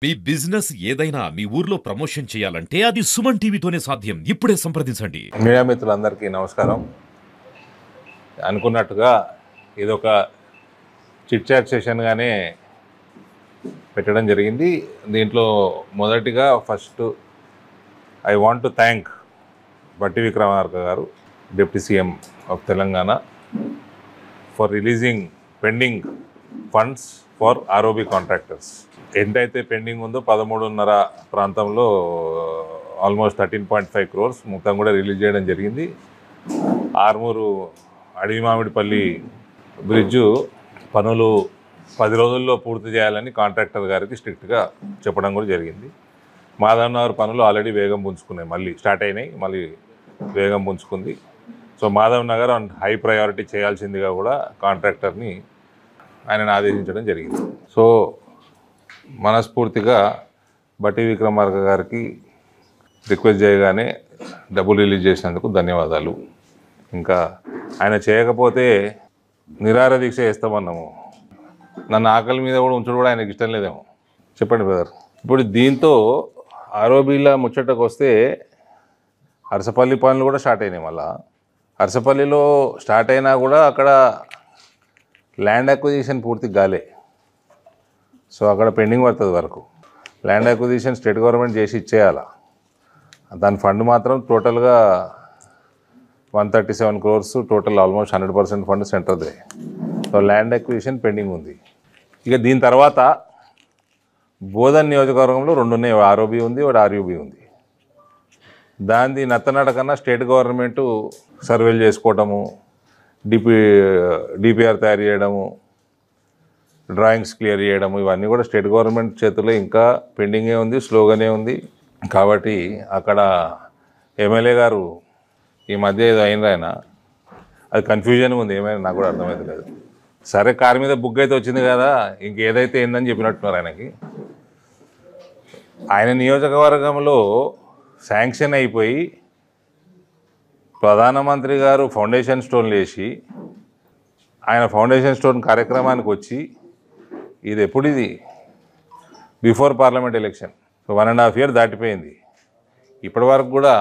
మీ business ఏదైనా మీ ఊర్లో promotion చేయాలంటే అది సుమన్ టీవీతోనే సాధ్యం. ఇప్పుడే సంప్రదించండి. మీడియా మిత్రులందరికీ నమస్కారం. అనుకున్నట్టుగా ఇదొక చిట్ చాట్ సెషన్గానే పెట్టడం జరిగింది. దీంట్లో మొదటిగా first I want to thank బట్టి విక్రమార్క గారు, deputy CM of Telangana, for releasing pending funds for ROB contractors. ఎంతైతే పెండింగ్ ఉందో 13.5 ప్రాంతంలో ఆల్మోస్ట్ 13.5 crores మొత్తం కూడా రిలీజ్ చేయడం జరిగింది. ఆర్మూరు అడవి మామిడిపల్లి బ్రిడ్జు పనులు 10 రోజుల్లో పూర్తి చేయాలని కాంట్రాక్టర్ గారికి స్ట్రిక్ట్గా చెప్పడం కూడా జరిగింది. మాధవ్ నగర్ పనులు ఆల్రెడీ వేగం పుంజుకున్నాయి, మళ్ళీ స్టార్ట్ అయినాయి, మళ్ళీ వేగం పుంజుకుంది. So Madhav Nagar high priority చేయాల్సిందిగా కూడా కాంట్రాక్టర్ని ఆయనను ఆదేశించడం జరిగింది. సో మనస్ఫూర్తిగా బట్టి విక్రమార్క గారికి రిక్వెస్ట్ చేయగానే డబ్బులు రిలీజ్ చేసినందుకు ధన్యవాదాలు. ఇంకా ఆయన చేయకపోతే నిరాహార దీక్ష చేస్తామన్నాము. నన్ను ఆకలి మీద కూడా ఉంచడం కూడా ఆయనకి ఇష్టం లేదేమో. చెప్పండి బ్రదర్. ఇప్పుడు దీంతో ఆర్ఓబీల ముచ్చటకు వస్తే అరసపల్లి పనులు కూడా స్టార్ట్ అయినాయి. మళ్ళీ అరసపల్లిలో స్టార్ట్ అయినా కూడా అక్కడ ల్యాండ్ అక్విజిషన్ పూర్తి కాలే. సో అక్కడ పెండింగ్ పడుతుంది వరకు. ల్యాండ్ అక్విజిషన్ స్టేట్ గవర్నమెంట్ చేసి ఇచ్చేయాల. దాని ఫండ్ మాత్రం టోటల్గా 137 crores, టోటల్ ఆల్మోస్ట్ 100% ఫండ్ సెంటర్దే. సో ల్యాండ్ అక్విజిషన్ పెండింగ్ ఉంది. ఇక దీని తర్వాత బోధన్ నియోజకవర్గంలో 2 ఉన్నాయి, ఆర్ఓబి ఉంది, ఒకటి ఆర్యూబి ఉంది. దాన్ని నత్తనడకన్నా స్టేట్ గవర్నమెంటు సర్వేలు చేసుకోవటము, డిపిఆర్ తయారు చేయడము, డ్రాయింగ్స్ క్లియర్ చేయడము, ఇవన్నీ కూడా స్టేట్ గవర్నమెంట్ చేతుల్లో ఇంకా పెండింగే ఉంది, స్లోగానే ఉంది. కాబట్టి అక్కడ ఎమ్మెల్యే గారు ఈ మధ్య ఏదో అయినరు, ఆయన అది కన్ఫ్యూజన్ ఉంది, ఏమైనా నాకు కూడా అర్థమైతే లేదు. సరే కారు మీద బుక్ అయితే వచ్చింది కదా, ఇంకేదైతే ఏందని చెప్పినట్టున్నారు ఆయనకి. ఆయన నియోజకవర్గంలో శాంక్షన్ అయిపోయి ప్రధానమంత్రి గారు ఫౌండేషన్ స్టోన్లు వేసి ఆయన ఫౌండేషన్ స్టోన్ కార్యక్రమానికి వచ్చి ఇది ఎప్పుడు, ఇది బిఫోర్ పార్లమెంట్ ఎలక్షన్, 1.5 years దాటిపోయింది. ఇప్పటి వరకు కూడా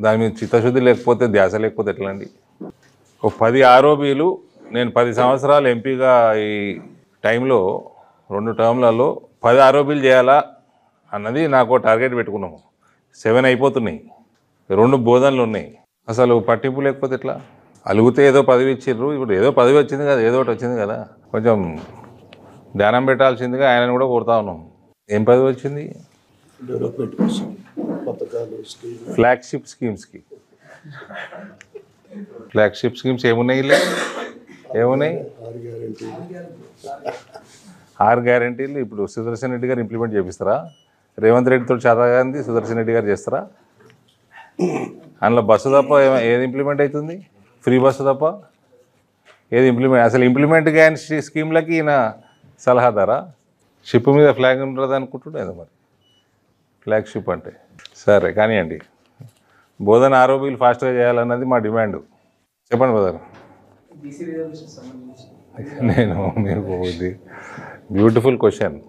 దాని మీద చిత్తశుద్ధి లేకపోతే, ధ్యాస లేకపోతే ఎట్లా అండి? ఒక 10 ఆర్ఓబీలు, నేను 10 సంవత్సరాలు ఎంపీగా ఈ టైంలో 2 టర్మ్లలో 10 ఆర్ఓబీలు చేయాలా అన్నది నాకు టార్గెట్ పెట్టుకున్నాము. 7 అయిపోతున్నాయి, 2 బోధనలు ఉన్నాయి. అసలు పట్టింపు లేకపోతే ఎట్లా? అలుగుతే ఏదో పదవి ఇచ్చిర్రు, ఇప్పుడు ఏదో పదవి వచ్చింది కదా, ఏదో ఒకటి వచ్చింది కదా, కొంచెం ధ్యానం పెట్టాల్సిందిగా ఆయనను కూడా కోరుతా ఉన్నాం. ఏం పదవి వచ్చింది? డెవలప్మెంట్ కోసం పథకాలు, ఫ్లాగ్షిప్ స్కీమ్స్కి. ఫ్లాగ్షిప్ స్కీమ్స్ ఏమున్నాయి? ఏమున్నాయి? 6 గ్యారంటీలు ఇప్పుడు సుదర్శన్ రెడ్డి గారు ఇంప్లిమెంట్ చేపిస్తారా? రేవంత్ రెడ్డితో చేతగాంది సుదర్శన్ రెడ్డి గారు చేస్తారా? అందులో బస్సు తప్ప ఏది ఇంప్లిమెంట్ అవుతుంది? ఫ్రీ బస్సు తప్ప ఏది ఇంప్లిమెంట్? అసలు ఇంప్లిమెంట్ గ్యారంటీ స్కీమ్లకి ఈయన సలహాదారా? షిప్ మీద ఫ్లాగ్ ఉంటుంది అనుకుంటుండే మరి, ఫ్లాగ్షిప్ అంటే. సరే కానివ్వండి, బోధన ఆర్ఓబీలు ఫాస్ట్గా చేయాలన్నది మా డిమాండ్. చెప్పండి బ్రదర్. నేను మీకు ఇది బ్యూటిఫుల్ క్వశ్చన్.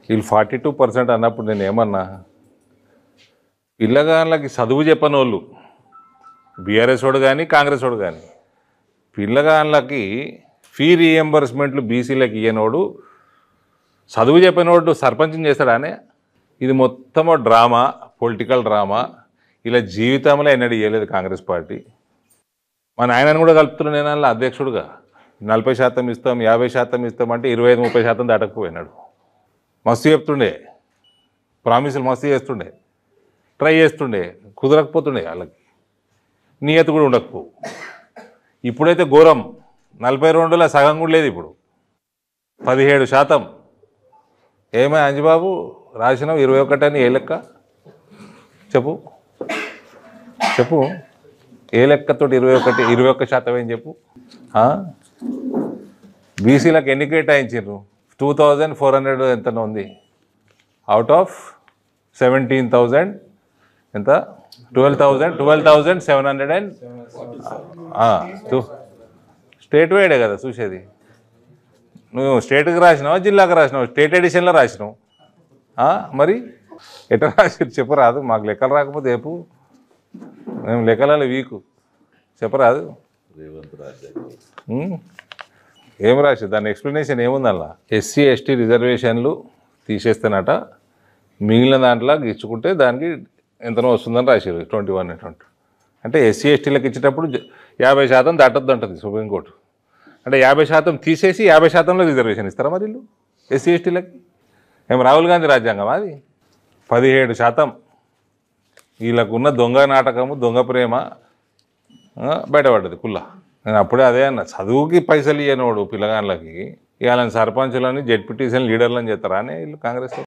వీళ్ళు 42% అన్నప్పుడు నేను ఏమన్నా, పిల్లగాళ్ళకి చదువు చెప్పని వాళ్ళు, బీఆర్ఎస్ వాడు కానీ కాంగ్రెస్ వాడు కానీ, పిల్లగాళ్ళకి ఫీ రీఎంబర్స్మెంట్లు బీసీలకు ఇయ్యనోడు చదువు చెప్పినోడు సర్పంచం చేస్తాడానే? ఇది మొత్తము డ్రామా, పొలిటికల్ డ్రామా. ఇలా జీవితంలో ఎన్నడూ ఇవ్వలేదు కాంగ్రెస్ పార్టీ. మా నాయనని కూడా కలుపుతున్నాను నేను అందులో అధ్యక్షుడుగా. 40% ఇస్తాం, 50% ఇస్తాం అంటే 25-30% దాటకపోయినాడు. మస్తు చెప్తుండే, ప్రామిసులు మస్తు చేస్తుండే, ట్రై చేస్తుండే, కుదరకపోతుండే. వాళ్ళకి నియత కూడా ఉండకపోవు. ఇప్పుడైతే ఘోరం, 42లో సగం కూడా లేదు. ఇప్పుడు 17%. ఏమై అంజిబాబు రాసినావు 21 అని, ఏ లెక్క చెప్పు చెప్పు, ఏ లెక్కతో 21% ఏం చెప్పు. బీసీలకు ఎన్ని కేటాయించారు? 2400 ఎంతనో ఉంది అవుట్ ఆఫ్ 17,000. ఎంత? 12,700 అండ్ స్టేట్ వైడే కదా చూసేది. నువ్వు స్టేట్కి రాసినావా జిల్లాకు రాసినావు? స్టేట్ ఎడిషన్లో రాసినావు. మరి ఎట్లా రాశారు చెప్పరాదు, మాకు లెక్కలు రాకపోతే చెప్పు, మేము లెక్కలలో వీకు, చెప్పరాదు. ఏం రాసి దాని ఎక్స్ప్లెనేషన్ ఏముందల్లా? ఎస్సీ ఎస్టీ రిజర్వేషన్లు తీసేస్తేనట మిగిలిన దాంట్లో ఇచ్చుకుంటే దానికి ఎంతనో వస్తుందని రాశారు 21 అంటే ఎస్సీ ఎస్టీలకు ఇచ్చేటప్పుడు 50% దాటొద్దు అంటుంది సుప్రీంకోర్టు. అంటే 50% తీసేసి 50%లో రిజర్వేషన్ ఇస్తారా మరి వీళ్ళు ఎస్సీ ఎస్టీలకి? ఏం రాహుల్ గాంధీ రాజ్యాంగం అది? 17% వీళ్ళకు ఉన్న దొంగ నాటకము దొంగ ప్రేమ బయటపడ్డది కుల్లా. నేను అప్పుడే అదే అన్న, చదువుకి పైసలు ఇవ్వనోడు పిల్లగాళ్ళకి ఇవాళ సర్పంచులని జెడ్పీటీసీని లీడర్లని చేస్తారా అని వీళ్ళు కాంగ్రెస్.